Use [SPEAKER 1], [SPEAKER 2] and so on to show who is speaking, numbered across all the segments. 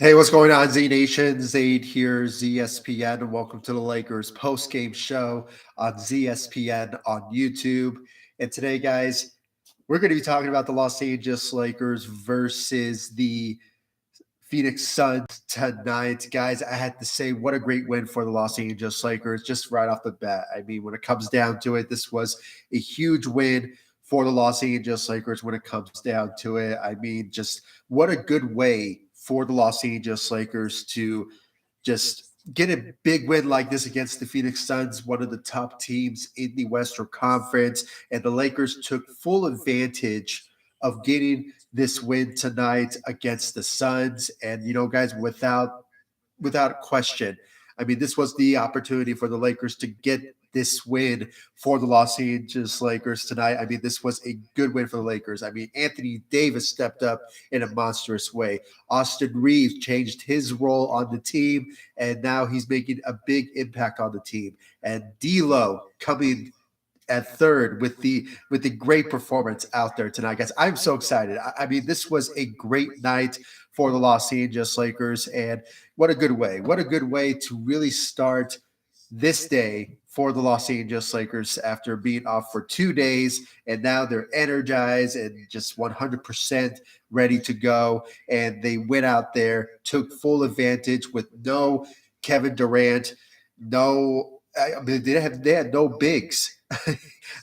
[SPEAKER 1] Hey, what's going on, Z Nation? Zaid here, ZSPN, and welcome to the Lakers post-game show on ZSPN on YouTube. And today, guys, we're going to be talking about the Los Angeles Lakers versus the Phoenix Suns tonight. Guys, I had to say, what a great win for the Los Angeles Lakers just right off the bat. I mean, when it comes down to it, this was a huge win for the Los Angeles Lakers when it comes down to it. I mean, just what a good way for the Los Angeles Lakers to just get a big win like this against the Phoenix Suns, one of the top teams in the Western Conference. And the Lakers took full advantage of getting this win tonight against the Suns. And, guys, without question, I mean, this was the opportunity for the Lakers to get this win for the Los Angeles Lakers tonight. I mean, this was a good win for the Lakers. I mean, Anthony Davis stepped up in a monstrous way. Austin Reaves changed his role on the team, and now he's making a big impact on the team. And D'Lo coming at third with the great performance out there tonight, guys. I'm so excited. I mean, this was a great night for the Los Angeles Lakers, and what a good way! What a good way to really start this day for the Los Angeles Lakers after being off for 2 days, and now they're energized and just 100% ready to go. And they went out there, took full advantage with no Kevin Durant, no. I mean, they had no bigs.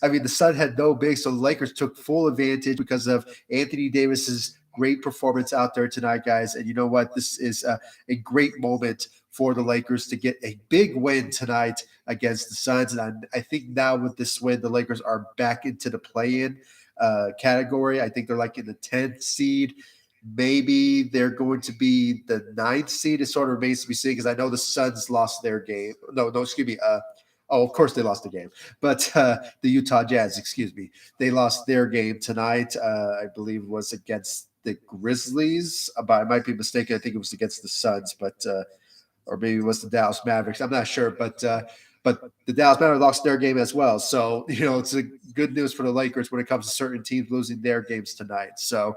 [SPEAKER 1] I mean, the Sun had no bigs, so the Lakers took full advantage because of Anthony Davis's great performance out there tonight, guys. And you know what? This is a great moment for the Lakers to get a big win tonight against the Suns. And I think now with this win, the Lakers are back into the play-in category. I think they're like in the 10th seed. Maybe they're going to be the 9th seed. It sort of remains to be seen because I know the Suns lost their game. No, excuse me. Of course they lost the game. But the Utah Jazz, excuse me, they lost their game tonight. I believe it was against the Grizzlies. But I might be mistaken. I think it was against the Suns, but or maybe it was the Dallas Mavericks. I'm not sure, but the Dallas Mavericks lost their game as well. So, it's a good news for the Lakers when it comes to certain teams losing their games tonight. So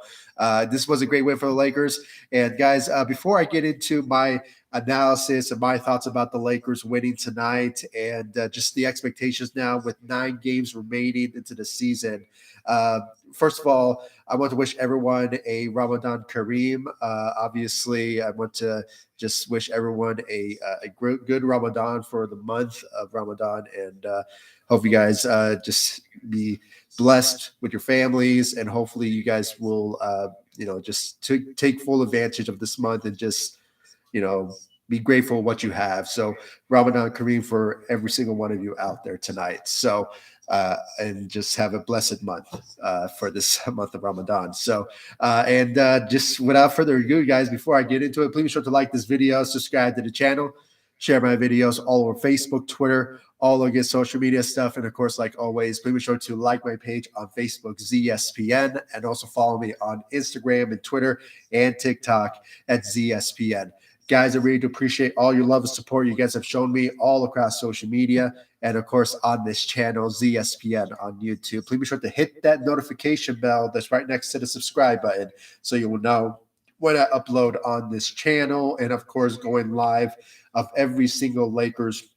[SPEAKER 1] this was a great win for the Lakers. And guys, before I get into my analysis and my thoughts about the Lakers winning tonight and just the expectations now with 9 games remaining into the season, first of all, I want to wish everyone a Ramadan Kareem. Obviously, I want to just wish everyone a good Ramadan for the month of Ramadan, and hope you guys just be blessed with your families, and hopefully you guys will, just take full advantage of this month and just, be grateful for what you have. So Ramadan Kareem for every single one of you out there tonight. So and just have a blessed month for this month of Ramadan. So, just without further ado, guys, before I get into it, please be sure to like this video, subscribe to the channel, share my videos all over Facebook, Twitter, all over social media stuff. And of course, like always, please be sure to like my page on Facebook, ZSPN, and also follow me on Instagram and Twitter and TikTok at ZSPN. Guys, I really do appreciate all your love and support you guys have shown me all across social media and, of course, on this channel, ZSPN on YouTube. Please be sure to hit that notification bell that's right next to the subscribe button so you will know when I upload on this channel. And, of course, going live of every single Lakers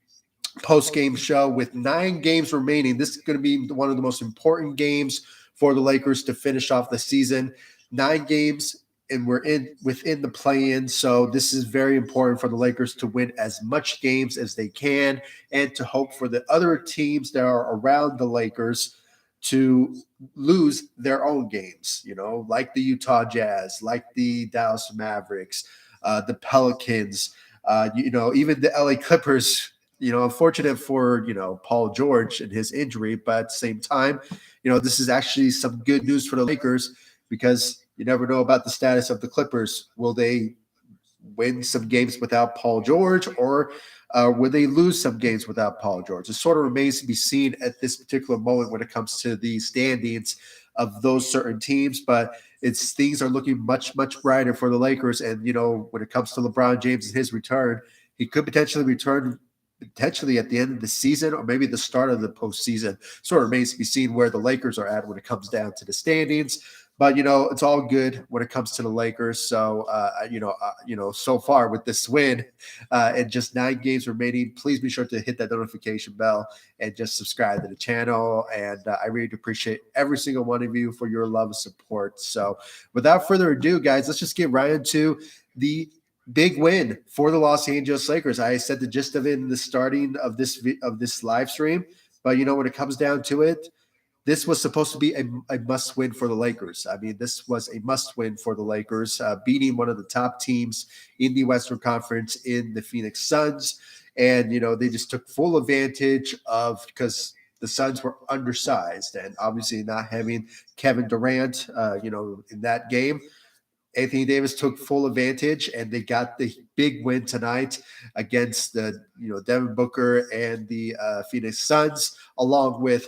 [SPEAKER 1] post-game show with 9 games remaining. This is going to be one of the most important games for the Lakers to finish off the season. 9 games, and we're within the play-in, so this is very important for the Lakers to win as much games as they can and to hope for the other teams that are around the Lakers to lose their own games, like the Utah Jazz, like the Dallas Mavericks, the Pelicans, even the LA Clippers. Unfortunate for, Paul George and his injury, but at the same time, this is actually some good news for the Lakers because you never know about the status of the Clippers. Will they win some games without Paul George, or will they lose some games without Paul George? It sort of remains to be seen at this particular moment when it comes to the standings of those certain teams. But things are looking much, much brighter for the Lakers. And, when it comes to LeBron James and his return, he could potentially return potentially at the end of the season or maybe the start of the postseason. Sort of remains to be seen where the Lakers are at when it comes down to the standings. But it's all good when it comes to the Lakers. So so far with this win and just 9 games remaining, please be sure to hit that notification bell and just subscribe to the channel. And I really appreciate every single one of you for your love and support. So without further ado, guys, let's just get right into the big win for the Los Angeles Lakers. I said the gist of it in the starting of this live stream, but when it comes down to it, this was supposed to be a must win for the Lakers. I mean, this was a must win for the Lakers, beating one of the top teams in the Western Conference in the Phoenix Suns. And, they just took full advantage of, because the Suns were undersized and obviously not having Kevin Durant, in that game. Anthony Davis took full advantage, and they got the big win tonight against the Devin Booker and the Phoenix Suns, along with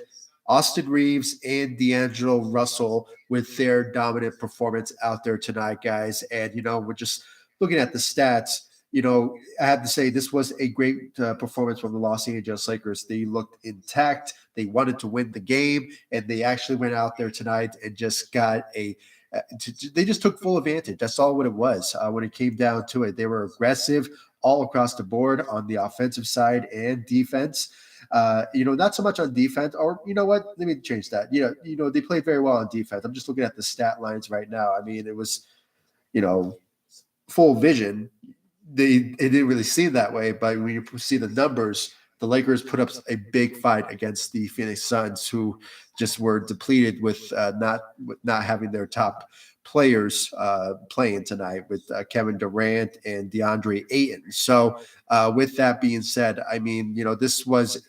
[SPEAKER 1] Austin Reaves and D'Angelo Russell with their dominant performance out there tonight, guys. And we're just looking at the stats. I have to say this was a great performance from the Los Angeles Lakers. They looked intact. They wanted to win the game, and they actually went out there tonight and just got they just took full advantage. That's all what it was when it came down to it. They were aggressive all across the board on the offensive side and defense. Not so much on defense, or you know what? Let me change that. They played very well on defense. I'm just looking at the stat lines right now. I mean, it was, full vision. It didn't really seem that way, but when you see the numbers, the Lakers put up a big fight against the Phoenix Suns, who just were depleted with not having their top players playing tonight with Kevin Durant and DeAndre Ayton. So with that being said, I mean, this was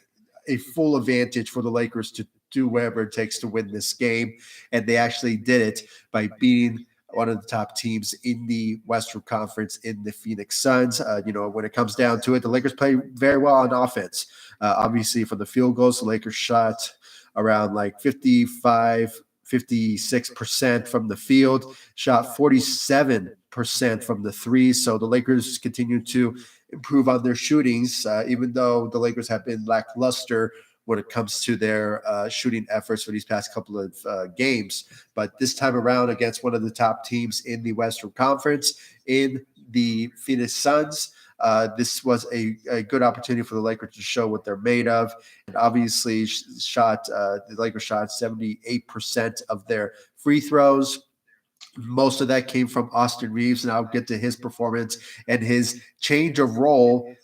[SPEAKER 1] a full advantage for the Lakers to do whatever it takes to win this game. And they actually did it by beating one of the top teams in the Western Conference in the Phoenix Suns. When it comes down to it, the Lakers play very well on offense. Obviously, for the field goals, the Lakers shot around like 56% from the field, shot 47% from the three. So the Lakers continue to improve on their shootings, even though the Lakers have been lackluster when it comes to their shooting efforts for these past couple of games. But this time around, against one of the top teams in the Western Conference, in the Phoenix Suns, this was a good opportunity for the Lakers to show what they're made of. And obviously, the Lakers shot 78% of their free throws. Most of that came from Austin Reaves, and I'll get to his performance and his change of role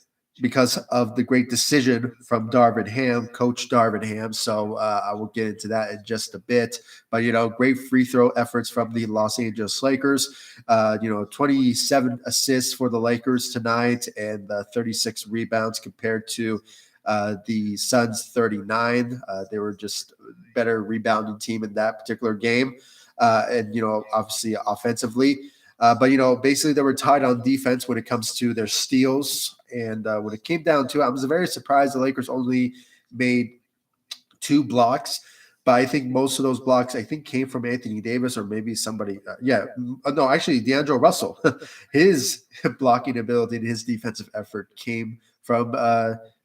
[SPEAKER 1] because of the great decision from Darvin Ham, Coach Darvin Ham. So I will get into that in just a bit. But, great free throw efforts from the Los Angeles Lakers. 27 assists for the Lakers tonight and 36 rebounds compared to the Suns 39. They were just better rebounding team in that particular game. Obviously offensively. But basically they were tied on defense when it comes to their steals. And when it came down to it, I was very surprised the Lakers only made 2 blocks. But I think most of those blocks, came from Anthony Davis or maybe somebody. No, actually, D'Angelo Russell. His blocking ability and his defensive effort came from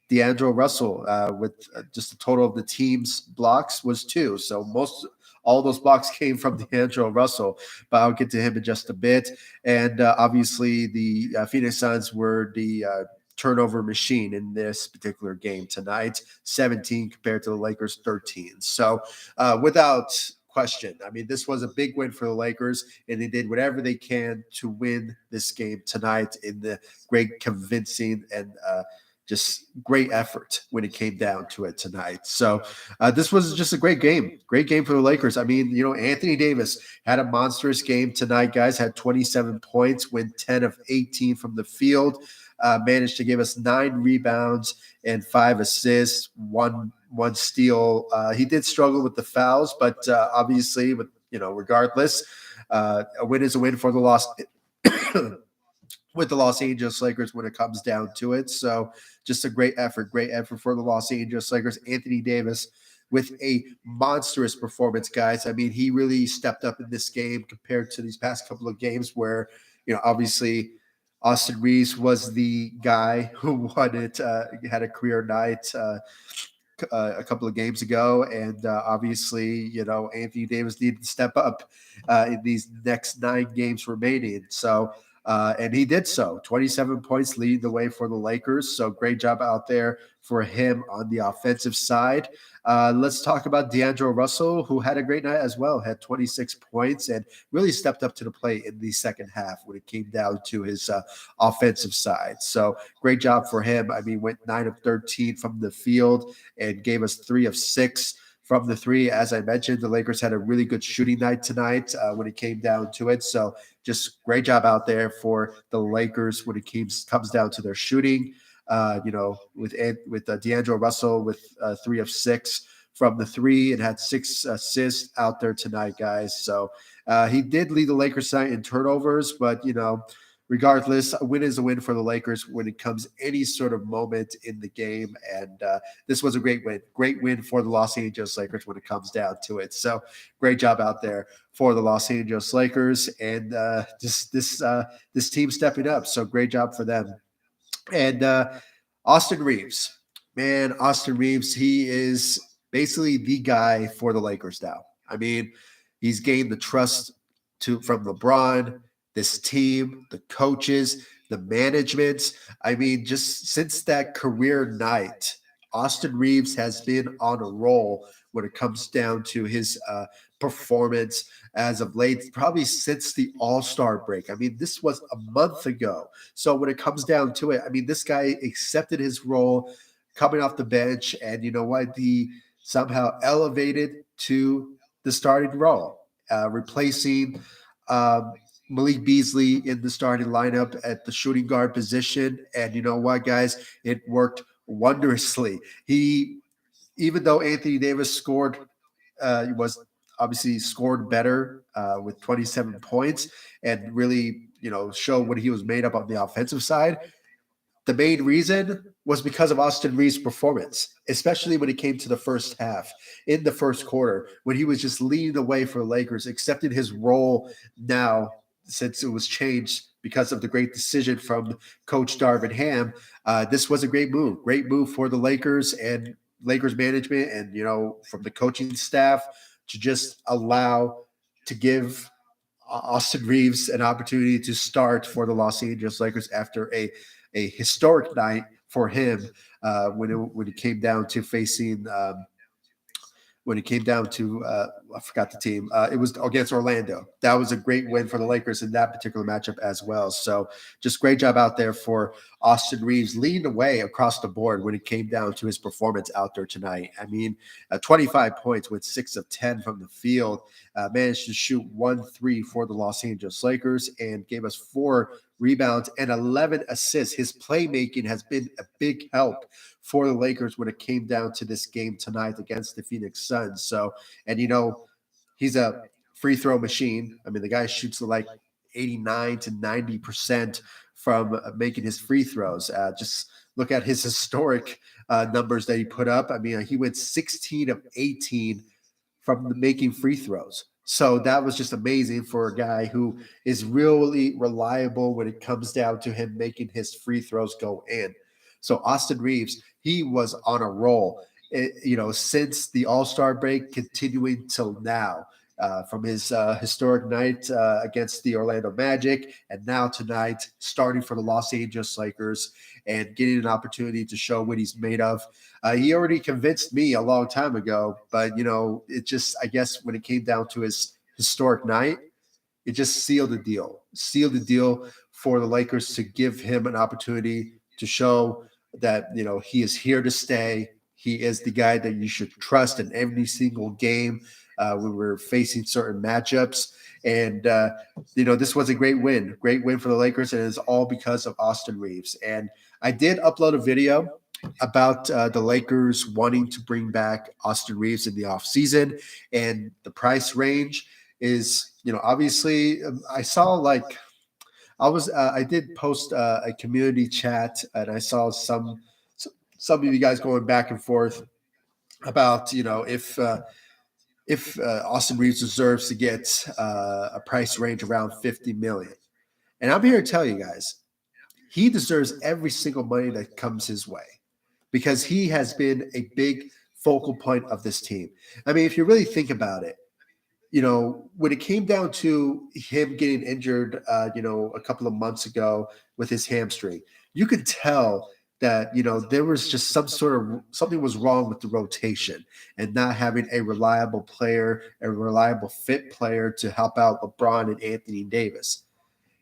[SPEAKER 1] D'Angelo Russell with just the total of the team's blocks was 2. So all those blocks came from D'Angelo Russell, but I'll get to him in just a bit. And obviously, the Phoenix Suns were the turnover machine in this particular game tonight, 17 compared to the Lakers 13. So without question, I mean, this was a big win for the Lakers, and they did whatever they can to win this game tonight in the great convincing and just great effort when it came down to it tonight. So this was just a great game for the Lakers. I mean, Anthony Davis had a monstrous game tonight, guys, had 27 points, went 10 of 18 from the field, managed to give us 9 rebounds and 5 assists, one steal. He did struggle with the fouls, but obviously, regardless, a win is a win for the Los with the Los Angeles Lakers when it comes down to it. So just a great effort for the Los Angeles Lakers. Anthony Davis with a monstrous performance, guys. I mean, he really stepped up in this game compared to these past couple of games where, obviously Austin Reaves was the guy who won it, had a career night a couple of games ago, and obviously, Anthony Davis needed to step up in these next 9 games remaining. So, and he did so. 27 points leading the way for the Lakers. So great job out there for him on the offensive side. Let's talk about D'Angelo Russell, who had a great night as well, had 26 points and really stepped up to the plate in the second half when it came down to his offensive side. So great job for him. I mean, went 9 of 13 from the field and gave us 3 of 6 from the three. As I mentioned, the Lakers had a really good shooting night tonight when it came down to it. So just great job out there for the Lakers when it comes down to their shooting. With D'Angelo Russell with 3 of 6 from the three and had 6 assists out there tonight, guys. So he did lead the Lakers tonight in turnovers, but regardless, a win is a win for the Lakers when it comes any sort of moment in the game. And this was a great win for the Los Angeles Lakers when it comes down to it. So great job out there for the Los Angeles Lakers and this team stepping up. So great job for them. And Austin Reaves, man, Austin Reaves, he is basically the guy for the Lakers now. I mean, he's gained the trust from LeBron, this team, the coaches, the management. I mean, just since that career night, Austin Reaves has been on a roll when it comes down to his performance as of late, probably since the All-Star break. I mean, this was a month ago. So when it comes down to it, I mean, this guy accepted his role coming off the bench, and you know what? He somehow elevated to the starting role, replacing Malik Beasley in the starting lineup at the shooting guard position. And you know what, guys? It worked wondrously. Even though Anthony Davis was obviously scored better with 27 points and really, show what he was made up on the offensive side. The main reason was because of Austin Reeves' performance, especially when it came to the first half, in the first quarter, when he was just leading the way for the Lakers, accepted his role now since it was changed because of the great decision from Coach Darvin Ham. This was a great move for the Lakers and Lakers management, and from the coaching staff to just give Austin Reaves an opportunity to start for the Los Angeles Lakers after a historic night for him when it came down to facing when it came down to I forgot the team. It was against Orlando. That was a great win for the Lakers in that particular matchup as well. So just great job out there for Austin Reaves, leading the way across the board when it came down to his performance out there tonight. I mean, 25 points with 6 of 10 from the field, managed to shoot 1-3 for the Los Angeles Lakers and gave us 4 rebounds and 11 assists. His playmaking has been a big help for the Lakers when it came down to this game tonight against the Phoenix Suns. So, and he's a free throw machine. I mean, the guy shoots like 89 to 90% from making his free throws. Just look at his historic numbers that he put up. I mean, he went 16 of 18 from making free throws. So that was just amazing for a guy who is really reliable when it comes down to him making his free throws go in. So Austin Reaves, he was on a roll, since the All-Star break, continuing till now. From his historic night against the Orlando Magic, and now tonight starting for the Los Angeles Lakers and getting an opportunity to show what he's made of. He already convinced me a long time ago, but it just, I guess, when it came down to his historic night, it just sealed the deal for the Lakers to give him an opportunity to show that he is here to stay. He is the guy that you should trust in every single game when we're facing certain matchups. And this was a great win for the Lakers, and it's all because of Austin Reaves. And I did upload a video about the Lakers wanting to bring back Austin Reaves in the offseason, and the price range is, obviously I saw I did post a community chat, and I saw some of you guys going back and forth about if Austin Reaves deserves to get a price range around 50 million. And I'm here to tell you guys, he deserves every single money that comes his way because he has been a big focal point of this team. I mean, if you really think about it, when it came down to him getting injured, a couple of months ago with his hamstring, you could tell that, there was just something was wrong with the rotation and not having a reliable player, a reliable fit player to help out LeBron and Anthony Davis.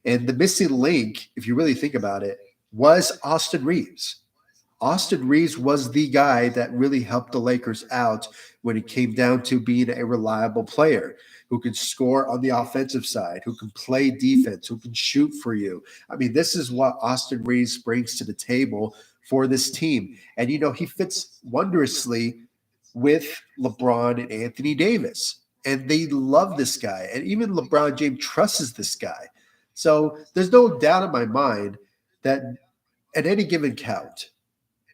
[SPEAKER 1] And the missing link, if you really think about it, was Austin Reaves. Austin Reaves was the guy that really helped the Lakers out when it came down to being a reliable player who can score on the offensive side, who can play defense, who can shoot for you. I mean, this is what Austin Reaves brings to the table for this team. And, he fits wondrously with LeBron and Anthony Davis. And they love this guy. And even LeBron James trusts this guy. So there's no doubt in my mind that at any given count,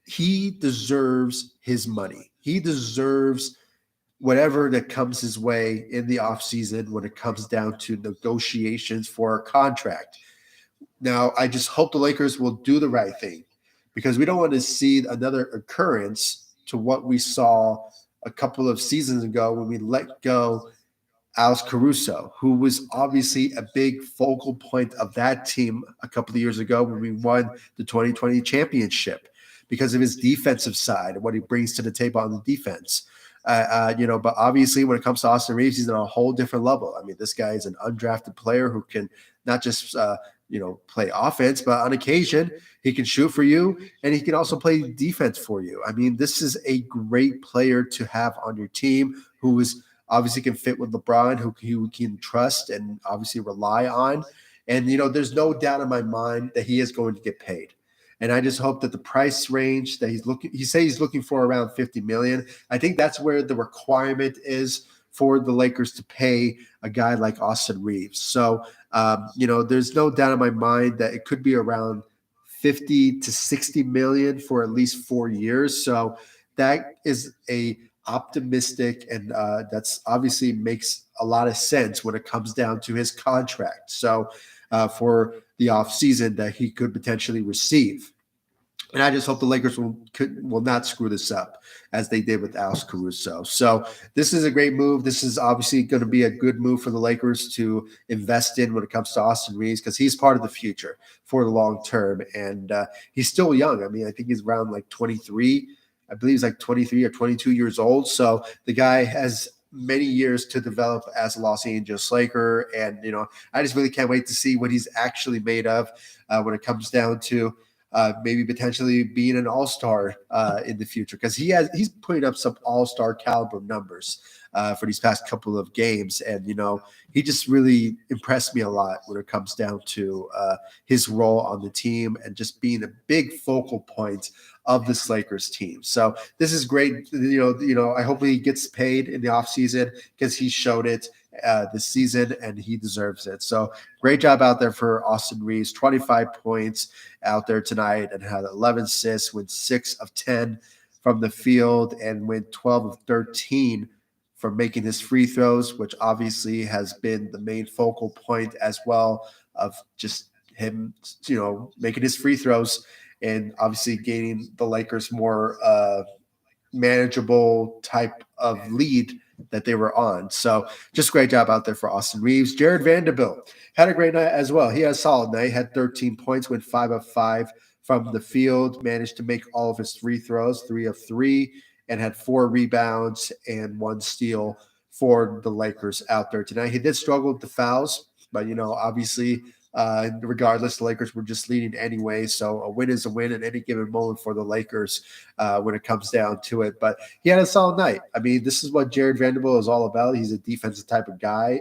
[SPEAKER 1] he deserves his money. He deserves whatever that comes his way in the offseason when it comes down to negotiations for a contract. Now, I just hope the Lakers will do the right thing because we don't want to see another occurrence to what we saw a couple of seasons ago when we let go Alex Caruso, who was obviously a big focal point of that team a couple of years ago when we won the 2020 championship because of his defensive side and what he brings to the table on the defense. But obviously when it comes to Austin Reaves, he's on a whole different level. I mean, this guy is an undrafted player who can not just, play offense, but on occasion he can shoot for you and he can also play defense for you. I mean, this is a great player to have on your team who is obviously can fit with LeBron, who you can trust and obviously rely on. And, there's no doubt in my mind that he is going to get paid. And I just hope that the price range that he's looking for around 50 million. I think that's where the requirement is for the Lakers to pay a guy like Austin Reaves. So, there's no doubt in my mind that it could be around 50 to 60 million for at least 4 years. So that is a optimistic and that's obviously makes a lot of sense when it comes down to his contract. So for the offseason that he could potentially receive. And I just hope the Lakers will not screw this up as they did with Alex Caruso. So this is a great move. This is obviously going to be a good move for the Lakers to invest in when it comes to Austin Reaves because he's part of the future for the long term. And he's still young. I mean, I think he's around like 23. I believe he's like 23 or 22 years old. So the guy has many years to develop as a Los Angeles Laker. And, I just really can't wait to see what he's actually made of when it comes down to maybe potentially being an all-star in the future because he's putting up some all-star caliber numbers for these past couple of games. And, he just really impressed me a lot when it comes down to his role on the team and just being a big focal point of this Lakers team. So this is great. I hope he gets paid in the offseason because he showed it this season and he deserves it. So great job out there for Austin Reaves, 25 points out there tonight and had 11 assists, went 6 of 10 from the field and went 12 of 13 from making his free throws, which obviously has been the main focal point as well of just him, making his free throws and obviously gaining the Lakers more manageable type of lead that they were on. So just great job out there for Austin Reaves. Jared Vanderbilt had a great night as well. He had a solid night, had 13 points, went 5 of 5 from the field, managed to make all of his free throws, 3 of 3, and had 4 rebounds and 1 steal for the Lakers out there tonight. He did struggle with the fouls, but, obviously regardless, the Lakers were just leading anyway. So a win is a win at any given moment for the Lakers when it comes down to it. But he had a solid night. I mean, this is what Jared Vanderbilt is all about. He's a defensive type of guy.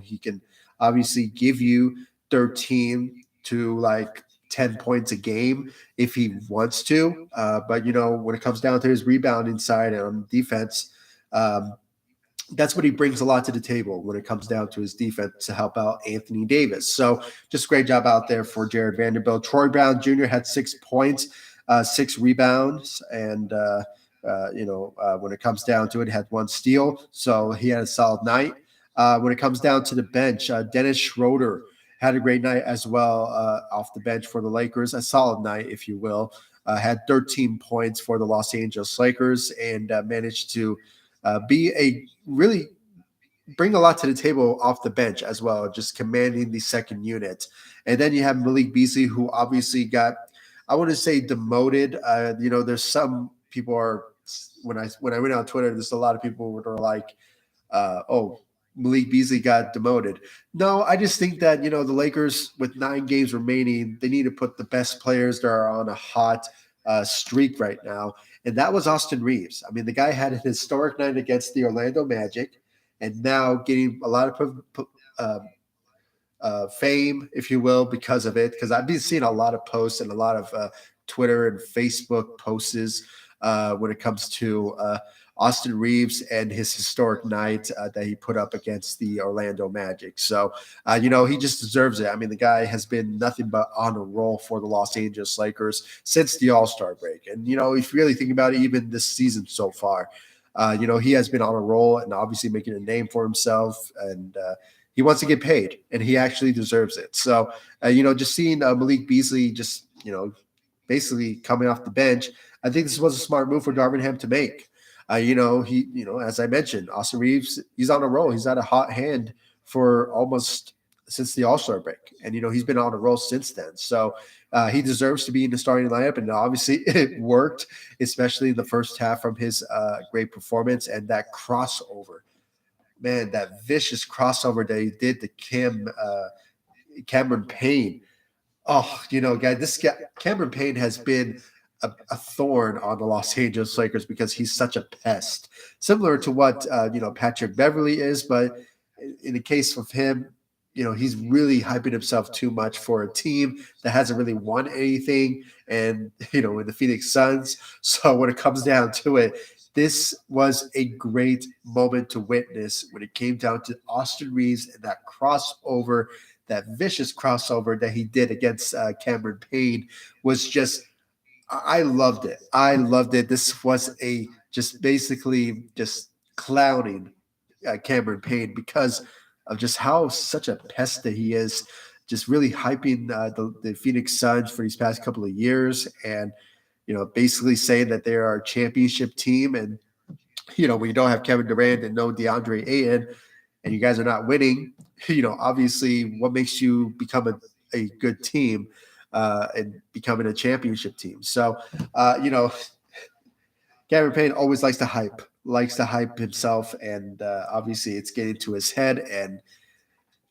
[SPEAKER 1] He can obviously give you 13 to like 10 points a game if he wants to. But, when it comes down to his rebounding side and on defense, that's what he brings a lot to the table when it comes down to his defense to help out Anthony Davis. So just a great job out there for Jared Vanderbilt. Troy Brown Jr. had 6 points, 6 rebounds, and, when it comes down to it, had 1 steal. So he had a solid night. When it comes down to the bench, Dennis Schroeder had a great night as well off the bench for the Lakers, a solid night, if you will. Had 13 points for the Los Angeles Lakers and managed to be a really bring a lot to the table off the bench as well, just commanding the second unit. And then you have Malik Beasley, who obviously got, I want to say, demoted. There's some people are when I went on Twitter, there's a lot of people who are like, "Oh, Malik Beasley got demoted." No, I just think that the Lakers with 9 games remaining, they need to put the best players that are on a hot streak right now, and that was Austin Reaves. I mean, the guy had a historic night against the Orlando Magic, and now getting a lot of uh, fame, if you will, because of it. Because I've been seeing a lot of posts and a lot of Twitter and Facebook posts when it comes to Austin Reaves and his historic night that he put up against the Orlando Magic. So, he just deserves it. I mean, the guy has been nothing but on a roll for the Los Angeles Lakers since the All-Star break. And, if you really think about it, even this season so far, he has been on a roll and obviously making a name for himself. And he wants to get paid, and he actually deserves it. So, just seeing Malik Beasley just, basically coming off the bench, I think this was a smart move for Darvin Ham to make. As I mentioned, Austin Reaves, he's on a roll. He's had a hot hand for almost since the All-Star break. And, he's been on a roll since then. So he deserves to be in the starting lineup. And obviously it worked, especially in the first half from his great performance and that crossover. Man, that vicious crossover that he did to Cameron Payne. Oh, guy, Cameron Payne has been a thorn on the Los Angeles Lakers because he's such a pest, similar to what Patrick Beverley is. But in the case of him, he's really hyping himself too much for a team that hasn't really won anything, and in the Phoenix Suns. So when it comes down to it, this was a great moment to witness when it came down to Austin Reaves and that crossover. That vicious crossover that he did against Cameron Payne was just, I loved it. I loved it. This was just basically just clowning Cameron Payne because of just how such a pest that he is, just really hyping the Phoenix Suns for these past couple of years, and basically saying that they are a championship team. And when you don't have Kevin Durant and no DeAndre Ayton, and you guys are not winning, obviously what makes you become a good team and becoming a championship team. So, Cameron Payne always likes to hype himself, and obviously it's getting to his head, and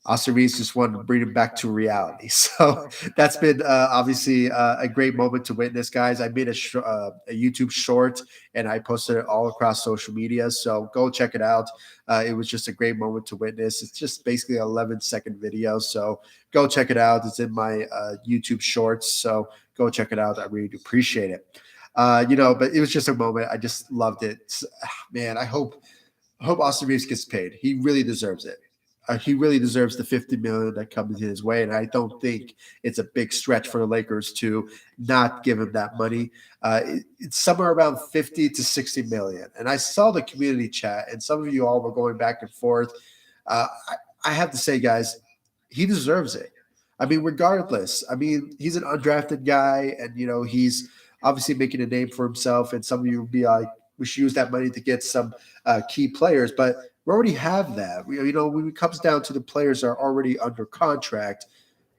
[SPEAKER 1] Austin Reaves just wanted to bring him back to reality. So that's been obviously a great moment to witness, guys. I made a YouTube short and I posted it all across social media. So go check it out. It was just a great moment to witness. It's just basically an 11-second video. So go check it out. It's in my YouTube shorts. So go check it out. I really do appreciate it. But it was just a moment. I just loved it. Man, I hope Austin Reaves gets paid. He really deserves it. He really deserves the $50 million that comes his way, and I don't think it's a big stretch for the Lakers to not give him that money. It's somewhere around 50 to 60 million. And I saw the community chat, and some of you all were going back and forth. I have to say, guys, he deserves it. I mean, regardless. I mean, he's an undrafted guy, and he's obviously making a name for himself. And some of you will be like, we should use that money to get some key players, but we already have that. When it comes down to the players that are already under contract,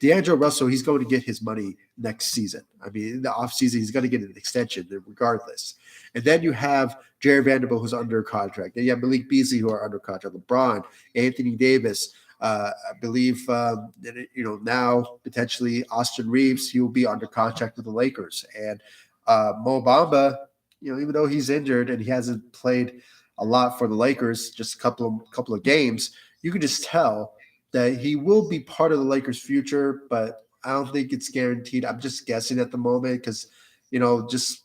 [SPEAKER 1] D'Angelo Russell, he's going to get his money next season. I mean, in the offseason, he's going to get an extension regardless. And then you have Jared Vanderbilt, who's under contract. Then you have Malik Beasley, who are under contract. LeBron, Anthony Davis. I believe, now potentially Austin Reaves, he will be under contract with the Lakers. And Mo Bamba, even though he's injured and he hasn't played a lot for the Lakers, just a couple of games, you can just tell that he will be part of the Lakers' future, but I don't think it's guaranteed. I'm just guessing at the moment because, just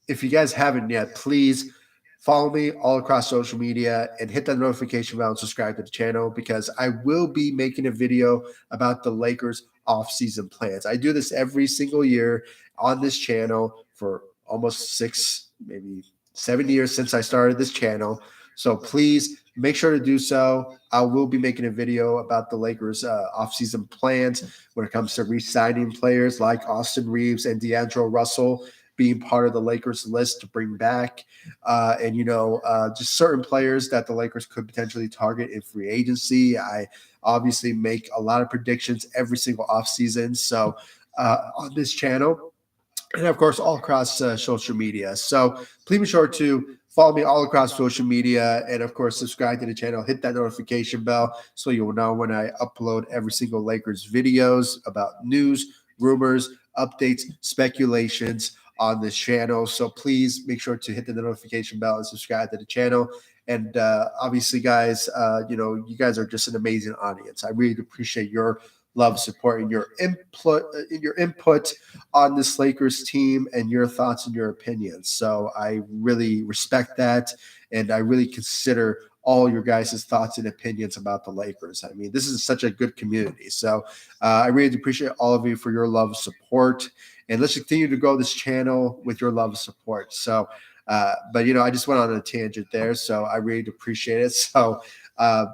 [SPEAKER 1] if you guys haven't yet, please follow me all across social media and hit that notification bell and subscribe to the channel because I will be making a video about the Lakers off-season plans. I do this every single year on this channel for almost 6, maybe 7 years since I started this channel. So please make sure to do so. I will be making a video about the Lakers' offseason plans when it comes to re-signing players like Austin Reaves and D'Angelo Russell being part of the Lakers list to bring back, and just certain players that the Lakers could potentially target in free agency. I obviously make a lot of predictions every single offseason, so on this channel, and of course all across social media. So please be sure to follow me all across social media, and of course subscribe to the channel, hit that notification bell so you will know when I upload every single Lakers videos about news, rumors, updates, speculations on this channel. So please make sure to hit the notification bell and subscribe to the channel. And obviously, guys, you guys are just an amazing audience. I really appreciate your love, support, and your input on this Lakers team and your thoughts and your opinions. So I really respect that, and I really consider all your guys' thoughts and opinions about the Lakers. I mean, this is such a good community. So I really appreciate all of you for your love, support, and let's continue to grow this channel with your love and support. So, but I just went on a tangent there, so I really appreciate it. So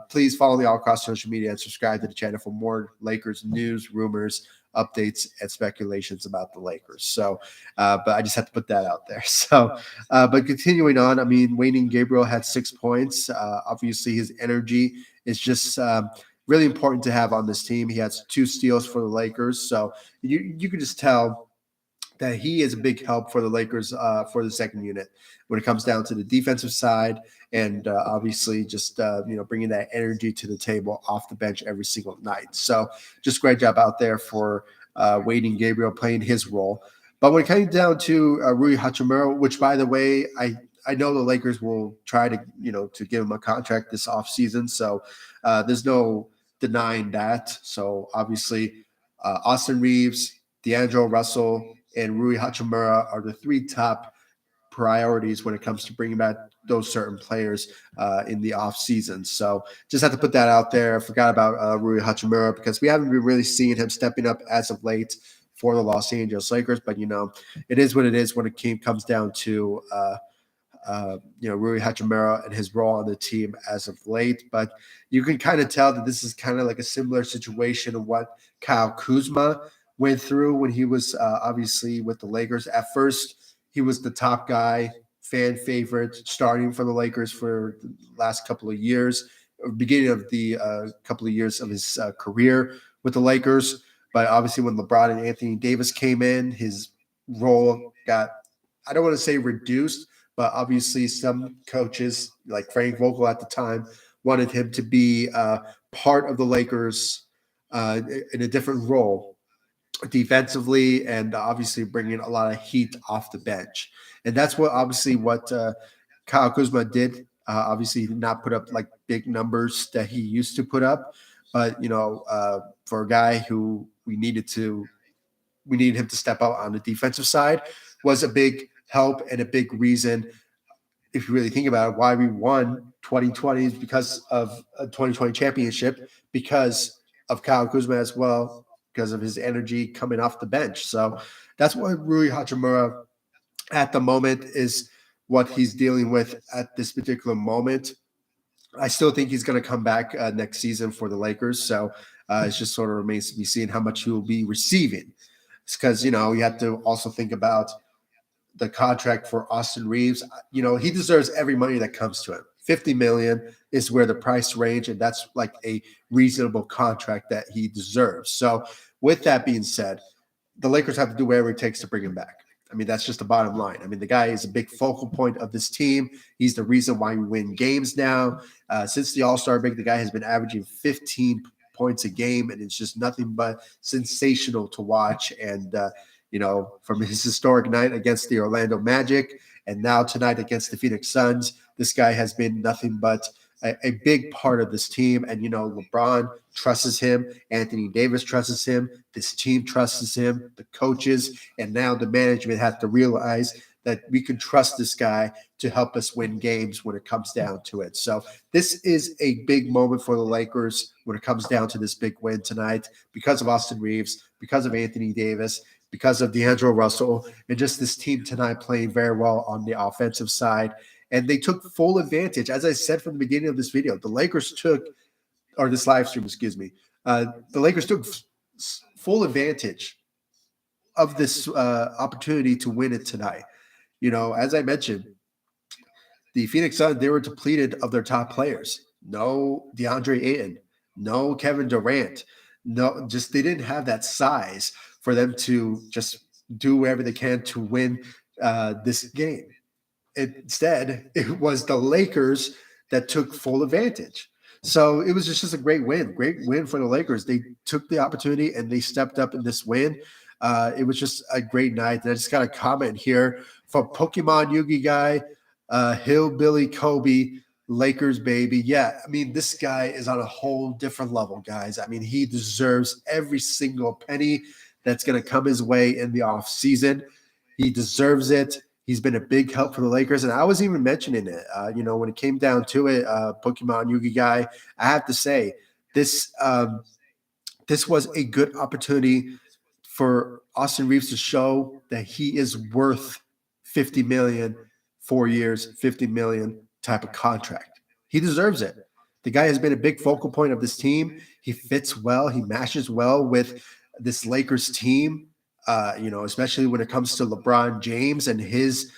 [SPEAKER 1] please follow me all across social media and subscribe to the channel for more Lakers news, rumors, updates, and speculations about the Lakers. So, but I just have to put that out there. So, but continuing on, I mean, Wayne Gabriel had 6 points. Obviously, his energy is just really important to have on this team. He has 2 steals for the Lakers. So you can just tell that he is a big help for the Lakers for the second unit when it comes down to the defensive side, and obviously just bringing that energy to the table off the bench every single night. So just great job out there for Wayne Gabriel playing his role. But when it came down to Rui Hachimura, which by the way, I know the Lakers will try to to give him a contract this offseason. So there's no denying that. So obviously Austin Reaves, D'Angelo Russell, and Rui Hachimura are the 3 top priorities when it comes to bringing back those certain players in the off season. So just have to put that out there. I forgot about Rui Hachimura because we haven't been really seeing him stepping up as of late for the Los Angeles Lakers. But it is what it is when it comes down to Rui Hachimura and his role on the team as of late. But you can kind of tell that this is kind of like a similar situation of what Kyle Kuzma went through when he was obviously with the Lakers. At first, he was the top guy, fan favorite, starting for the Lakers for the last couple of years, beginning of the couple of years of his career with the Lakers. But obviously, when LeBron and Anthony Davis came in, his role got, I don't want to say reduced, but obviously some coaches like Frank Vogel at the time wanted him to be part of the Lakers in a different role defensively, and obviously bringing a lot of heat off the bench. And that's what Kyle Kuzma did. Obviously, he did not put up like big numbers that he used to put up, but for a guy who we needed him to step out on the defensive side, was a big help and a big reason, if you really think about it, why we won 2020 is because of a 2020 championship, because of Kyle Kuzma as well, because of his energy coming off the bench. So that's what Rui Hachimura at the moment is what he's dealing with at this particular moment. I still think he's going to come back next season for the Lakers. So it just sort of remains to be seen how much he will be receiving. It's because, you have to also think about the contract for Austin Reaves. He deserves every money that comes to him. $50 million is where the price range, and that's like a reasonable contract that he deserves. So with that being said, the Lakers have to do whatever it takes to bring him back. I mean, that's just the bottom line. I mean, the guy is a big focal point of this team. He's the reason why we win games now. Since the All-Star break, the guy has been averaging 15 points a game, and it's just nothing but sensational to watch. And from his historic night against the Orlando Magic and now tonight against the Phoenix Suns, this guy has been nothing but a big part of this team. And, LeBron trusts him. Anthony Davis trusts him. This team trusts him, the coaches, and now the management have to realize that we can trust this guy to help us win games when it comes down to it. So this is a big moment for the Lakers when it comes down to this big win tonight because of Austin Reaves, because of Anthony Davis, because of D'Angelo Russell, and just this team tonight playing very well on the offensive side. and they took full advantage. As I said from the beginning of this video, the Lakers took, or this live stream, excuse me, the Lakers took full advantage of this opportunity to win it tonight. As I mentioned, the Phoenix Suns, they were depleted of their top players. No DeAndre Ayton, no Kevin Durant, no, just they didn't have that size for them to just do whatever they can to win this game. Instead, it was the Lakers that took full advantage. So it was just a great win for the Lakers. They took the opportunity and they stepped up in this win. It was just a great night. And I just got a comment here from Pokemon Yugi guy, Hillbilly Kobe, Lakers baby. Yeah, I mean, this guy is on a whole different level, guys. I mean, he deserves every single penny that's going to come his way in the off season. He deserves it. He's been a big help for the Lakers. And I was even mentioning it, when it came down to it, Pokemon Yugi guy, I have to say this was a good opportunity for Austin Reaves to show that he is worth 50 million, 4 years, 50 million type of contract. He deserves it. The guy has been a big focal point of this team. He fits well. He matches well with this Lakers team. Especially when it comes to LeBron James and his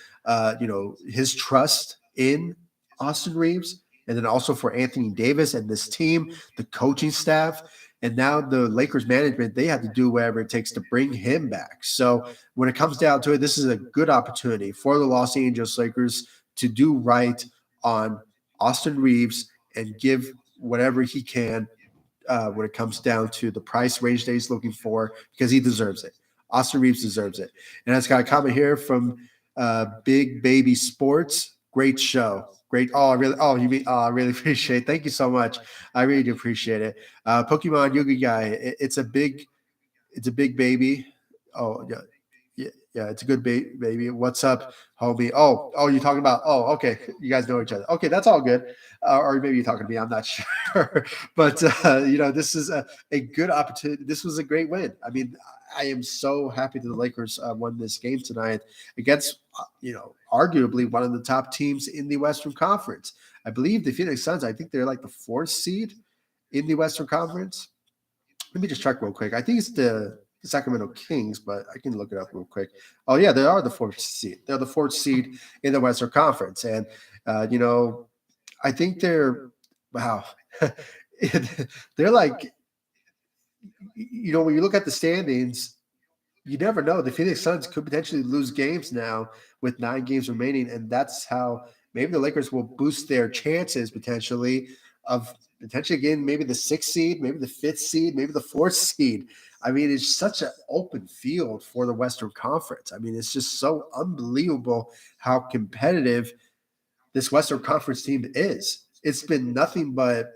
[SPEAKER 1] trust in Austin Reaves, and then also for Anthony Davis and this team, the coaching staff, and now the Lakers management, they have to do whatever it takes to bring him back. So when it comes down to it, this is a good opportunity for the Los Angeles Lakers to do right on Austin Reaves and give whatever he can when it comes down to the price range that he's looking for, because he deserves it. Austin Reaves deserves it. And I just got a comment here from Big Baby Sports. Great show. Great. I really appreciate it. Thank you so much. I really do appreciate it. Pokemon Yugi guy. It's a big baby. Oh, yeah. Yeah, it's a good baby. What's up, homie? Oh, you're talking about, okay. You guys know each other. Okay, that's all good. Or maybe you're talking to me. I'm not sure. But, this is a good opportunity. This was a great win. I mean, I am so happy that the Lakers won this game tonight against, arguably one of the top teams in the Western Conference. I believe the Phoenix Suns, I think they're like the 4th seed in the Western Conference. Let me just check real quick. I think it's the Sacramento Kings, but I can look it up real quick. Oh, yeah, they are the 4th seed. They're the 4th seed in the Western Conference. And, I think they're, wow, they're like, when you look at the standings, you never know. The Phoenix Suns could potentially lose games now with 9 games remaining, and that's how maybe the Lakers will boost their chances potentially of getting maybe the 6th seed, maybe the 5th seed, maybe the 4th seed. I mean, it's such an open field for the Western Conference. I mean, it's just so unbelievable how competitive this Western Conference team is. It's been nothing but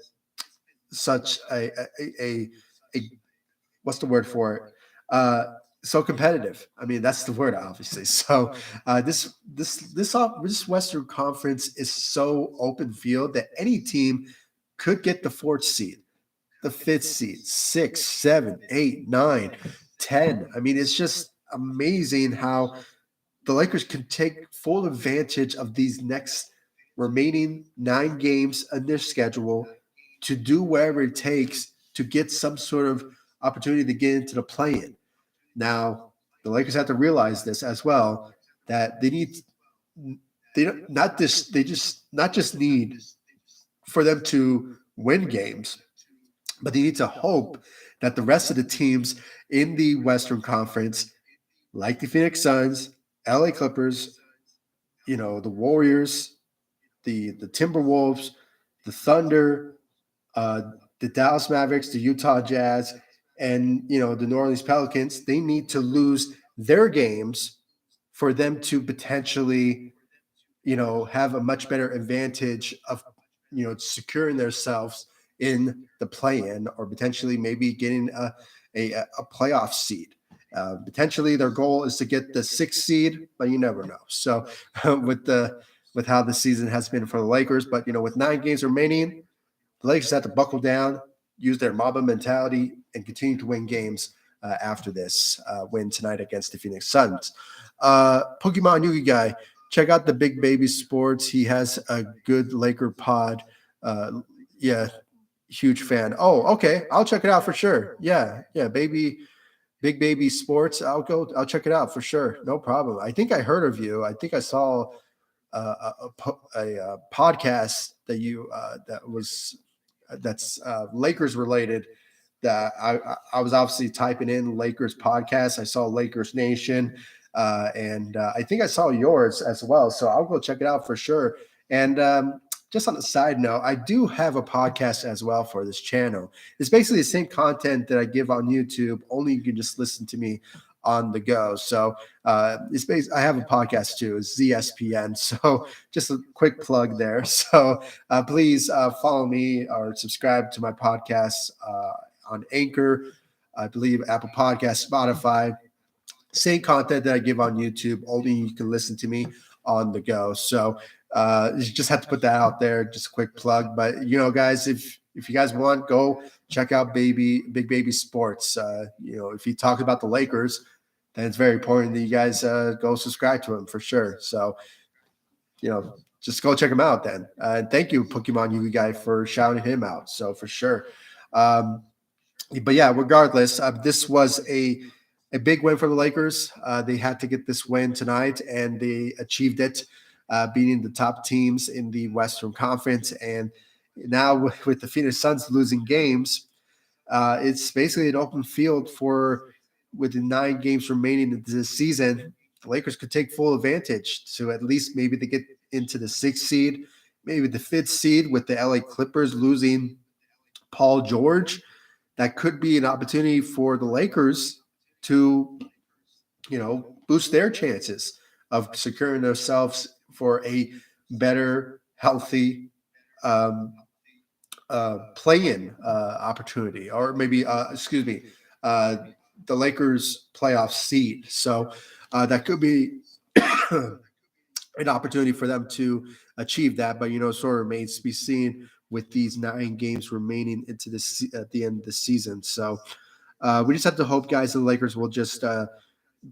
[SPEAKER 1] such a what's the word for it? So competitive. I mean, that's the word, obviously. So this Western Conference is so open field that any team could get the 4th seed, the 5th seed, 6, 7, 8, 9, 10. I mean, it's just amazing how the Lakers can take full advantage of these next remaining 9 games in their schedule to do whatever it takes to get some sort of opportunity to get into the play-in. Now, the Lakers have to realize this as well, that not just need for them to win games, but they need to hope that the rest of the teams in the Western Conference, like the Phoenix Suns, LA Clippers, the Warriors, the Timberwolves, the Thunder, the Dallas Mavericks, the Utah Jazz, and the New Orleans Pelicans, they need to lose their games for them to potentially, have a much better advantage of, securing themselves in the play-in, or potentially maybe getting a playoff seed. Potentially their goal is to get the 6th seed, but you never know. So with how the season has been for the Lakers, but with 9 games remaining, the Lakers have to buckle down, use their Mamba mentality, and continue to win games after this win tonight against the Phoenix Suns. Pokemon Yugi guy, check out the Big Baby Sports. He has a good Laker pod. Yeah, huge fan. Oh, okay. I'll check it out for sure. Yeah, yeah, Big Baby Sports. I'll go. I'll check it out for sure. No problem. I think I heard of you. I think I saw a podcast that you that's Lakers related. That I was obviously typing in Lakers podcast. I saw Lakers Nation, and I think I saw yours as well. So I'll go check it out for sure. And just on a side note, I do have a podcast as well for this channel. It's basically the same content that I give on YouTube, only you can just listen to me on the go. So I have a podcast too, it's ZSPN. So just a quick plug there. So please follow me or subscribe to my podcast on Anchor, I believe Apple Podcast, Spotify. Same content that I give on YouTube, only you can listen to me on the go. So you just have to put that out there, just a quick plug. But guys, if you guys want, go check out Big Baby Sports. If he talks about the Lakers, then it's very important that you guys go subscribe to him for sure. So just go check him out then. Thank you, Pokemon Yugi guy, for shouting him out. So for sure. But yeah, regardless, this was a big win for the Lakers. They had to get this win tonight, and they achieved it, beating the top teams in the Western Conference. And now with the Phoenix Suns losing games, it's basically an open field with the 9 games remaining in this season. The Lakers could take full advantage to at least maybe to get into the 6th seed, maybe the 5th seed, with the LA Clippers losing Paul George. That could be an opportunity for the Lakers to, boost their chances of securing themselves for a better, healthy play-in opportunity, or maybe, the Lakers playoff seed. So that could be an opportunity for them to achieve that. But sort of remains to be seen with these 9 games remaining into at the end of the season. So we just have to hope, guys, the Lakers will just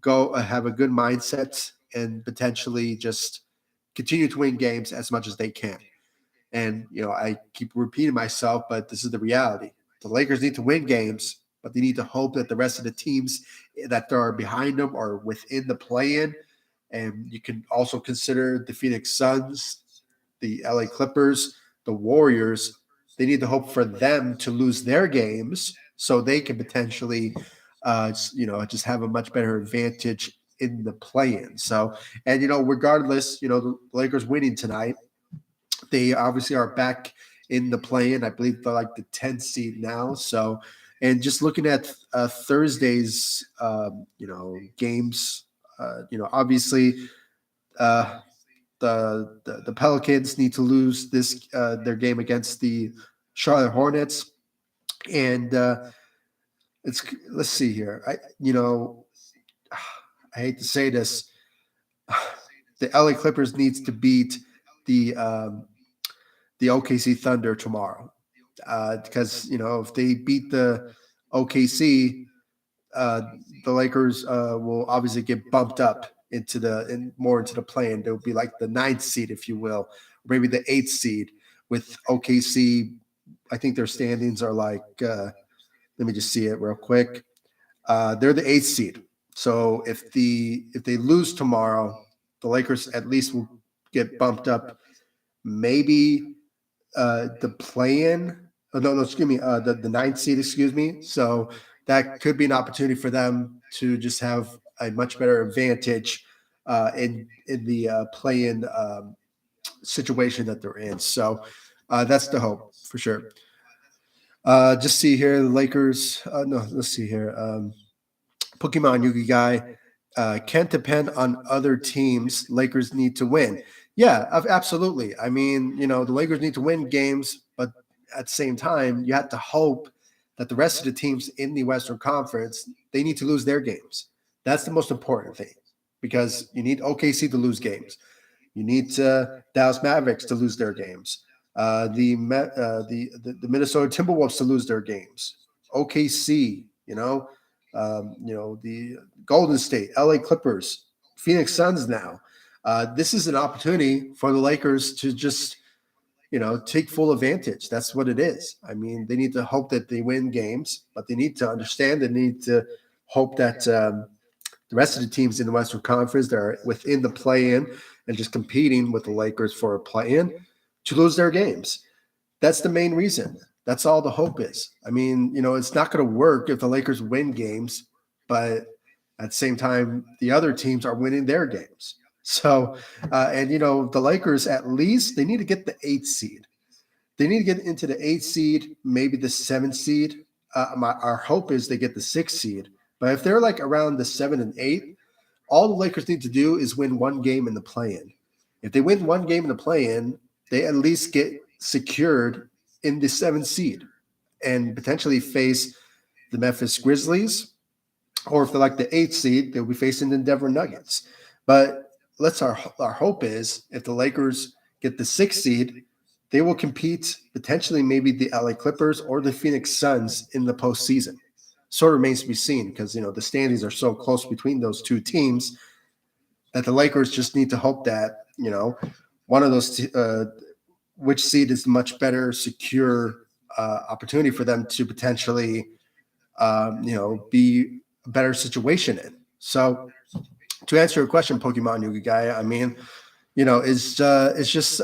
[SPEAKER 1] go have a good mindset and potentially just continue to win games as much as they can. And I keep repeating myself, but this is the reality. The Lakers need to win games, but they need to hope that the rest of the teams that are behind them are within the play-in. And you can also consider the Phoenix Suns, the LA Clippers, the Warriors. They need to hope for them to lose their games so they can potentially, just have a much better advantage in the play-in. So, and regardless, the Lakers winning tonight, they obviously are back in the play-in. I believe they're like the 10th seed now. So, and just looking at Thursday's, games, obviously, the Pelicans need to lose their game against the Charlotte Hornets, and let's see here. I hate to say this, the LA Clippers needs to beat the OKC Thunder tomorrow, because if they beat the OKC, the Lakers will obviously get bumped up more into the play, and they'll be like the 9th seed, if you will, or maybe the 8th seed with OKC. I think their standings are like, let me just see it real quick. They're the 8th seed. So if they lose tomorrow, the Lakers at least will get bumped up. Maybe the play-in. Oh, no, excuse me. The 9th seed, excuse me. So that could be an opportunity for them to just have a much better advantage in the play-in situation that they're in. So that's the hope for sure. Just see here, the Lakers. No, let's see here. Pokemon Yugi guy, can't depend on other teams. Lakers need to win. Yeah, absolutely. I mean, the Lakers need to win games, but at the same time, you have to hope that the rest of the teams in the Western Conference, they need to lose their games. That's the most important thing, because you need OKC to lose games. You need Dallas Mavericks to lose their games. The Minnesota Timberwolves to lose their games. OKC, the Golden State, LA Clippers, Phoenix Suns now. This is an opportunity for the Lakers to just take full advantage. That's what it is. I mean, they need to hope that they win games, but they need to understand, they need to hope that the rest of the teams in the Western Conference that are within the play-in and just competing with the Lakers for a play-in to lose their games. That's the main reason. That's all the hope is. I mean, it's not going to work if the Lakers win games, but at the same time, the other teams are winning their games. So, and the Lakers, at least they need to get the 8th seed. They need to get into the 8th seed, maybe the 7th seed. Our hope is they get the 6th seed. But if they're like around the 7 and 8, all the Lakers need to do is win one game in the play-in. If they win one game in the play-in, they at least get secured in the 7th seed and potentially face the Memphis Grizzlies, or if they're like the 8th seed, they'll be facing the Denver Nuggets. But our hope is if the Lakers get the 6th seed, they will compete potentially maybe the LA Clippers or the Phoenix Suns in the postseason. Sort of remains to be seen because the standings are so close between those two teams that the Lakers just need to hope that one of those which seed is much better secure opportunity for them to potentially be a better situation in. So to answer your question, Pokemon Yugi guy, I mean, it's just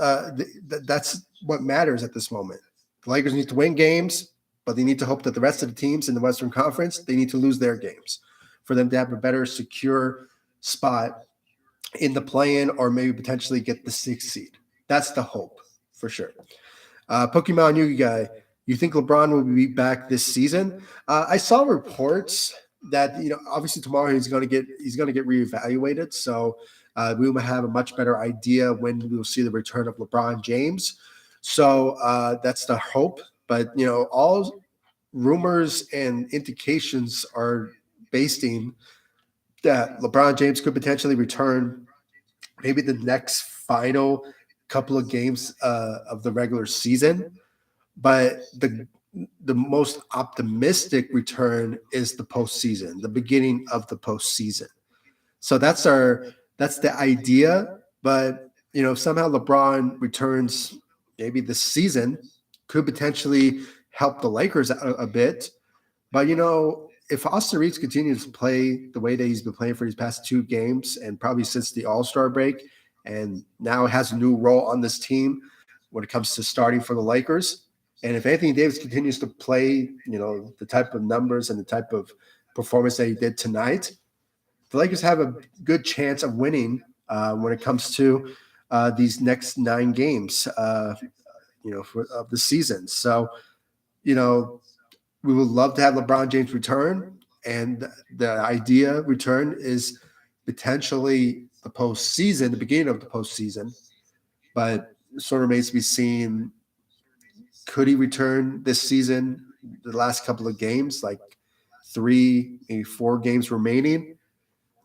[SPEAKER 1] that's what matters at this moment. The Lakers need to win games, but they need to hope that the rest of the teams in the Western Conference, they need to lose their games for them to have a better secure spot in the play-in or maybe potentially get the 6th seed. That's the hope for sure. Pokemon Yugi guy, you think LeBron will be back this season? I saw reports that obviously tomorrow he's going to get reevaluated. So we will have a much better idea when we will see the return of LeBron James. So that's the hope. But all rumors and indications are basing that LeBron James could potentially return maybe the next final couple of games of the regular season. But the most optimistic return is the postseason, the beginning of the postseason. So that's the idea. But if somehow LeBron returns maybe this season, could potentially help the Lakers a bit. But if Austin Reaves continues to play the way that he's been playing for these past 2 games and probably since the All-Star break, and now has a new role on this team when it comes to starting for the Lakers. And if Anthony Davis continues to play, the type of numbers and the type of performance that he did tonight, the Lakers have a good chance of winning when it comes to these next 9 games, of the season. So, we would love to have LeBron James return, and the idea return is potentially the postseason, the beginning of the postseason. But it sort of remains to be seen. Could he return this season? The last couple of games, like 3, maybe 4 games remaining.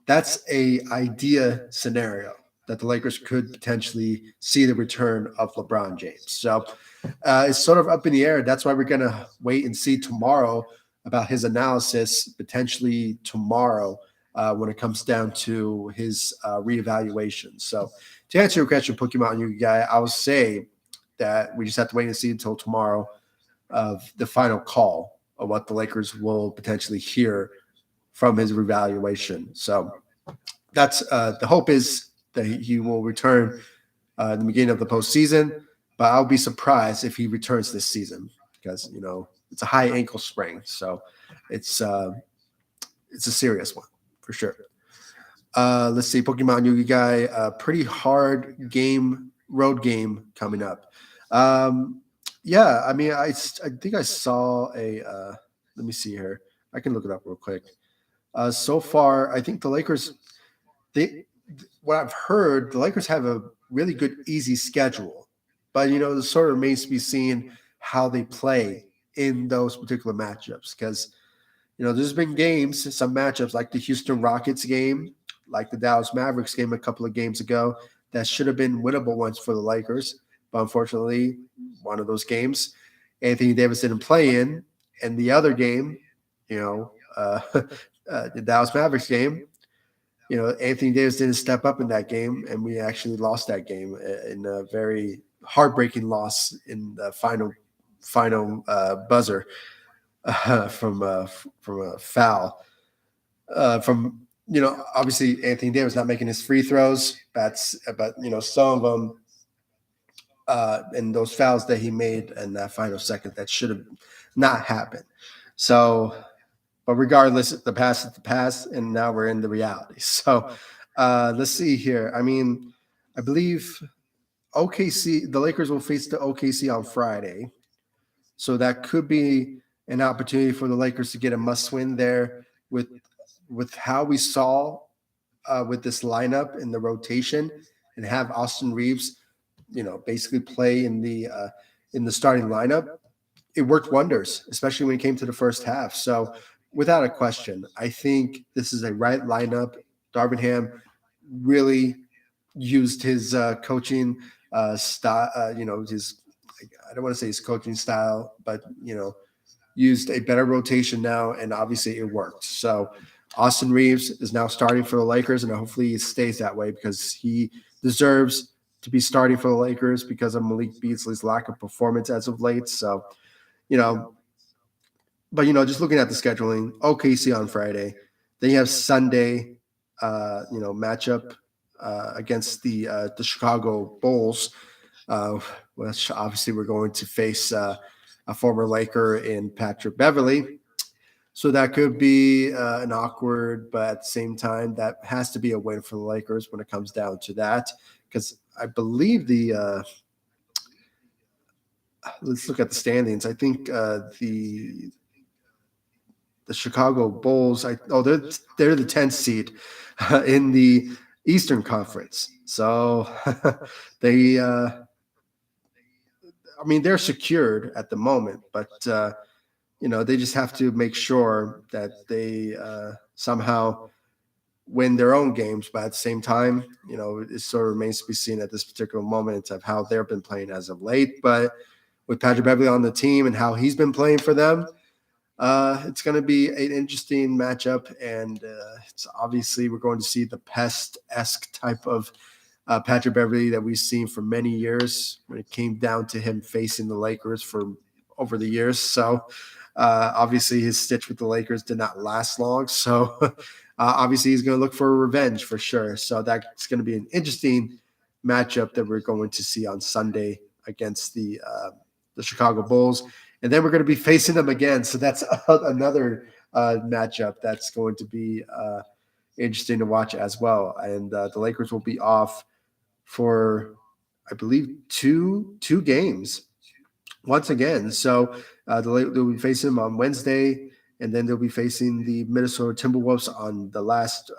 [SPEAKER 1] That's a idea scenario that the Lakers could potentially see the return of LeBron James. So it's sort of up in the air. That's why we're going to wait and see tomorrow about his analysis, potentially tomorrow when it comes down to his reevaluation. So to answer your question, Pokemon Yugi guy, I will say that we just have to wait and see until tomorrow of the final call of what the Lakers will potentially hear from his reevaluation. So that's the hope is that he will return in the beginning of the postseason, but I'll be surprised if he returns this season because it's a high ankle sprain, so it's a serious one for sure. Let's see, Pokemon Yugi guy, pretty hard road game coming up. Yeah, I mean, I think I saw a. Let me see here. I can look it up real quick. So far, I think the Lakers. What I've heard, the Lakers have a really good, easy schedule, but it sort of remains to be seen how they play in those particular matchups. Because there's been games, some matchups like the Houston Rockets game, like the Dallas Mavericks game a couple of games ago, that should have been winnable ones for the Lakers, but unfortunately, one of those games, Anthony Davis didn't play in, and the other game, the Dallas Mavericks game, Anthony Davis didn't step up in that game, and we actually lost that game in a very heartbreaking loss in the final buzzer from a foul. From obviously Anthony Davis not making his free throws, but some of them and those fouls that he made in that final second that should have not happened. So, but regardless, the past is the past, and now we're in the reality. So, let's see here. I mean, I believe OKC, the Lakers will face the OKC on Friday, so that could be an opportunity for the Lakers to get a must-win there with how we saw with this lineup in the rotation and have Austin Reaves, basically play in the starting lineup. It worked wonders, especially when it came to the first half. So, without a question, I think this is a right lineup. Darvin Ham really used his coaching style. His I don't want to say his coaching style, but used a better rotation now, and obviously it worked. So Austin Reaves is now starting for the Lakers, and hopefully he stays that way because he deserves to be starting for the Lakers because of Malik Beasley's lack of performance as of late. So, you know, but just looking at the scheduling, OKC on Friday, then you have Sunday, matchup against the Chicago Bulls, which obviously we're going to face a former Laker in Patrick Beverly. So that could be an awkward, but at the same time, that has to be a win for the Lakers when it comes down to that. Because I believe let's look at the standings. I think the Chicago Bulls. They're the 10th seed in the Eastern Conference. So they, they're secured at the moment, but they just have to make sure that they somehow win their own games. But at the same time, it sort of remains to be seen at this particular moment of how they've been playing as of late. But with Patrick Beverly on the team and how he's been playing for them, it's going to be an interesting matchup. And it's obviously we're going to see the pest-esque type of Patrick Beverly that we've seen for many years when it came down to him facing the Lakers for over the years. So obviously his stitch with the Lakers did not last long. So obviously he's going to look for revenge for sure. So that's going to be an interesting matchup that we're going to see on Sunday against the Chicago Bulls. And then we're going to be facing them again. So that's another matchup that's going to be interesting to watch as well. And the Lakers will be off for, I believe, two games once again. So they'll be facing them on Wednesday, and then they'll be facing the Minnesota Timberwolves on the last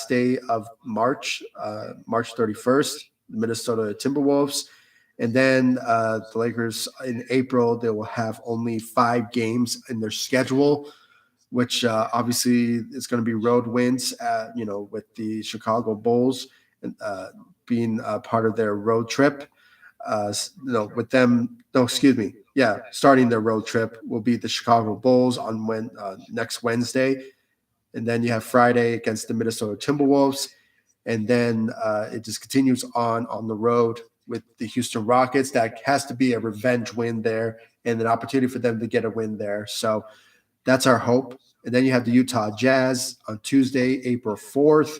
[SPEAKER 1] day of March, March 31st, the Minnesota Timberwolves. And then the Lakers in April, they will have only 5 games in their schedule, which obviously is going to be road wins, with the Chicago Bulls being part of their road trip. With them, no, excuse me. Yeah, starting their road trip will be the Chicago Bulls on next Wednesday. And then you have Friday against the Minnesota Timberwolves. And then it just continues on the road with the Houston Rockets. That has to be a revenge win there and an opportunity for them to get a win there. So that's our hope. And then you have the Utah Jazz on Tuesday, April 4th.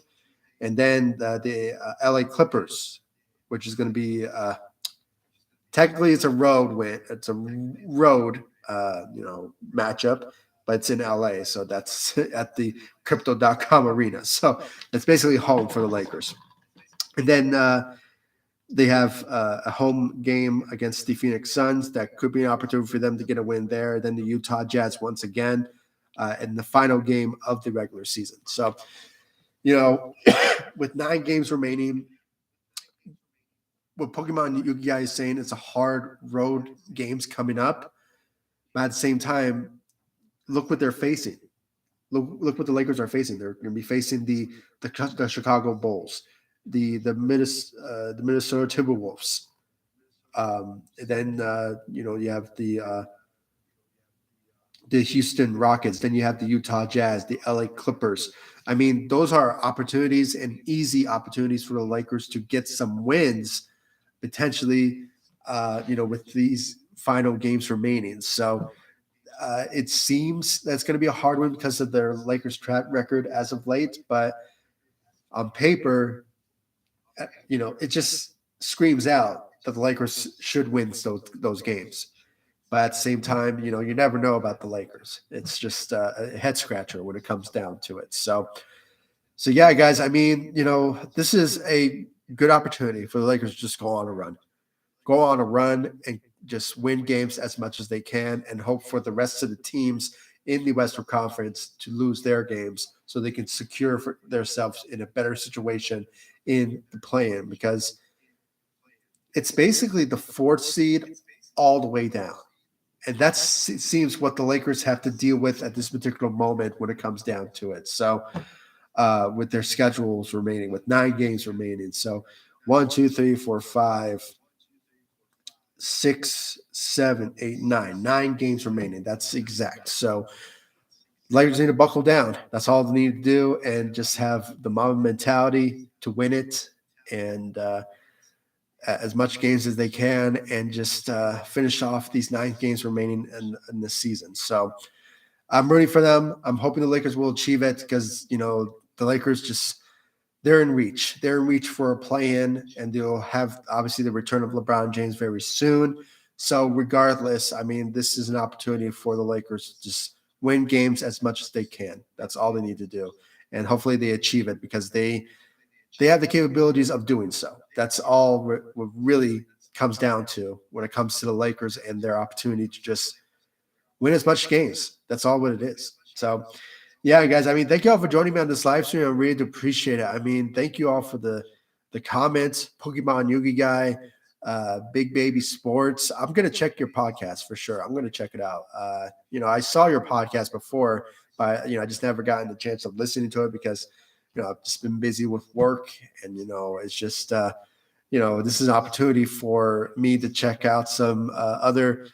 [SPEAKER 1] And then the LA Clippers, which is going to be technically it's a road win. It's a road, matchup, but it's in LA. So that's at the crypto.com arena. So it's basically home for the Lakers. And then they have a home game against the Phoenix Suns. That could be an opportunity for them to get a win there. Then the Utah Jazz once again in the final game of the regular season. So, with 9 games remaining, with Pokemon, you guys saying it's a hard road games coming up. But at the same time, look what they're facing. Look what the Lakers are facing. They're going to be facing the Chicago Bulls, the Minnesota Timberwolves. Then you have the the Houston Rockets, then you have the Utah Jazz, the LA Clippers. I mean, those are opportunities and easy opportunities for the Lakers to get some wins potentially, with these final games remaining. So it seems that's going to be a hard one because of their Lakers track record as of late. But on paper, it just screams out that the Lakers should win those games. But at the same time, you never know about the Lakers. It's just a head scratcher when it comes down to it. So yeah, guys. I mean, this is a good opportunity for the Lakers to just go on a run, and just win games as much as they can, and hope for the rest of the teams in the Western Conference to lose their games so they can secure for themselves in a better situation in the play-in, because it's basically the fourth seed all the way down. And that seems what the Lakers have to deal with at this particular moment when it comes down to it. So, with their schedules remaining, with 9 games remaining. So, 1, 2, 3, 4, 5, 6, 7, 8, 9 games remaining. That's exact. So, Lakers need to buckle down. That's all they need to do, and just have the Mamba mentality to win it, and as much games as they can, and just finish off these 9 games remaining in this season. So I'm rooting for them. I'm hoping the Lakers will achieve it, because the Lakers just, they're in reach. They're in reach for a play-in, and they'll have obviously the return of LeBron James very soon. So regardless, I mean, this is an opportunity for the Lakers to just win games as much as they can. That's all they need to do, and hopefully they achieve it, because they have the capabilities of doing so. That's all what really comes down to when it comes to the Lakers and their opportunity to just win as much games. That's all what it is. So, yeah, guys. I mean, thank you all for joining me on this live stream. I really do appreciate it. I mean, thank you all for the comments. Pokemon Yugi guy, Big Baby Sports. I'm gonna check your podcast for sure. I'm gonna check it out. I saw your podcast before, but I just never gotten the chance of listening to it, because I've just been busy with work, and it's just this is an opportunity for me to check out some other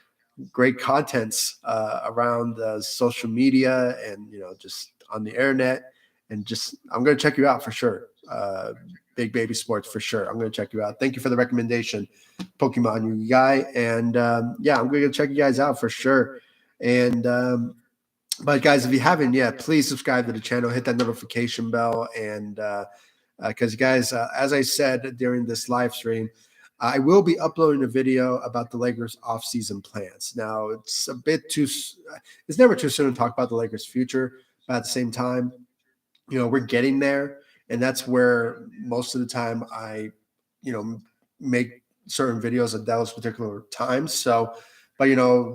[SPEAKER 1] great contents around social media, and just on the internet, and just I'm going to check you out for sure. Big Baby Sports for sure. I'm going to check you out. Thank you for the recommendation, Pokemon you guy, and yeah, I'm going to check you guys out for sure. And but guys, if you haven't yet, please subscribe to the channel, hit that notification bell, and because guys, as I said during this live stream, I will be uploading a video about the Lakers off-season plans. Now, it's a bit too, it's never too soon to talk about the Lakers' future, but at the same time, we're getting there, and that's where most of the time I, make certain videos at those particular times. So, but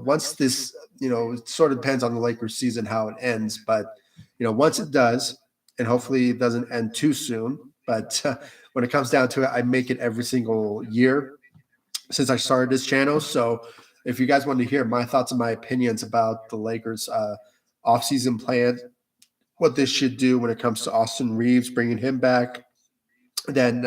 [SPEAKER 1] once this, it sort of depends on the Lakers season how it ends, but once it does, and hopefully it doesn't end too soon, but when it comes down to it, I make it every single year since I started this channel. So if you guys want to hear my thoughts and my opinions about the Lakers offseason plan, what this should do when it comes to Austin Reaves, bringing him back, then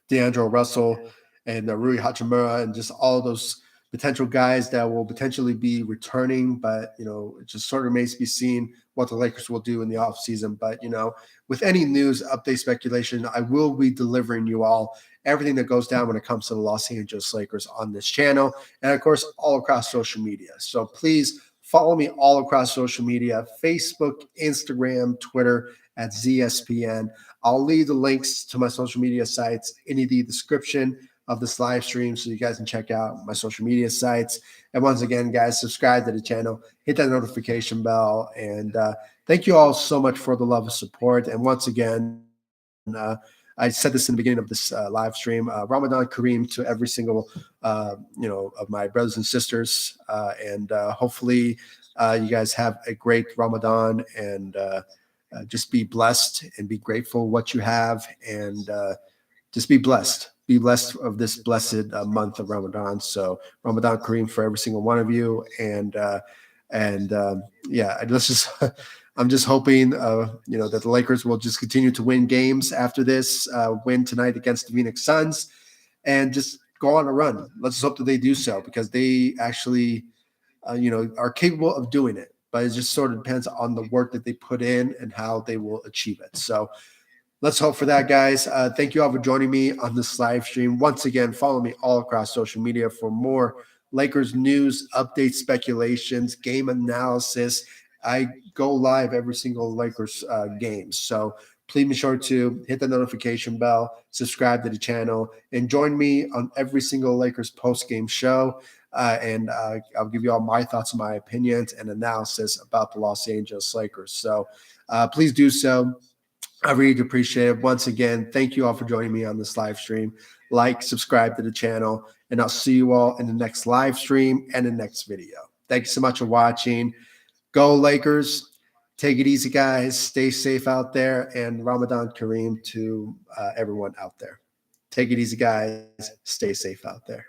[SPEAKER 1] D'Angelo Russell and Rui Hachimura, and just all those potential guys that will potentially be returning, but it just sort of remains to be seen what the Lakers will do in the offseason. But with any news, update, speculation, I will be delivering you all everything that goes down when it comes to the Los Angeles Lakers on this channel, and of course all across social media. So please follow me all across social media: Facebook, Instagram, Twitter at ZSPN. I'll leave the links to my social media sites in the description of this live stream, so you guys can check out my social media sites. And once again, guys, subscribe to the channel, hit that notification bell, and thank you all so much for the love and support. And once again, I said this in the beginning of this live stream: Ramadan Kareem to every single of my brothers and sisters, and hopefully you guys have a great Ramadan, and just be blessed and be grateful what you have, and just be blessed. Be blessed of this blessed month of Ramadan. So Ramadan Kareem for every single one of you, and yeah, let's just. I'm just hoping, that the Lakers will just continue to win games after this win tonight against the Phoenix Suns, and just go on a run. Let's hope that they do so, because they actually, are capable of doing it. but it just sort of depends on the work that they put in and how they will achieve it. So let's hope for that, guys. Thank you all for joining me on this live stream. Once again, follow me all across social media for more Lakers news, updates, speculations, game analysis. I go live every single Lakers game. So please be sure to hit the notification bell, subscribe to the channel, and join me on every single Lakers post-game show. And I'll give you all my thoughts and my opinions and analysis about the Los Angeles Lakers. So please do so. I really appreciate it. Once again, thank you all for joining me on this live stream. Like, subscribe to the channel, and I'll see you all in the next live stream and the next video. Thank you so much for watching. Go Lakers. Take it easy, guys. Stay safe out there, and Ramadan Kareem to everyone out there. Take it easy, guys. Stay safe out there.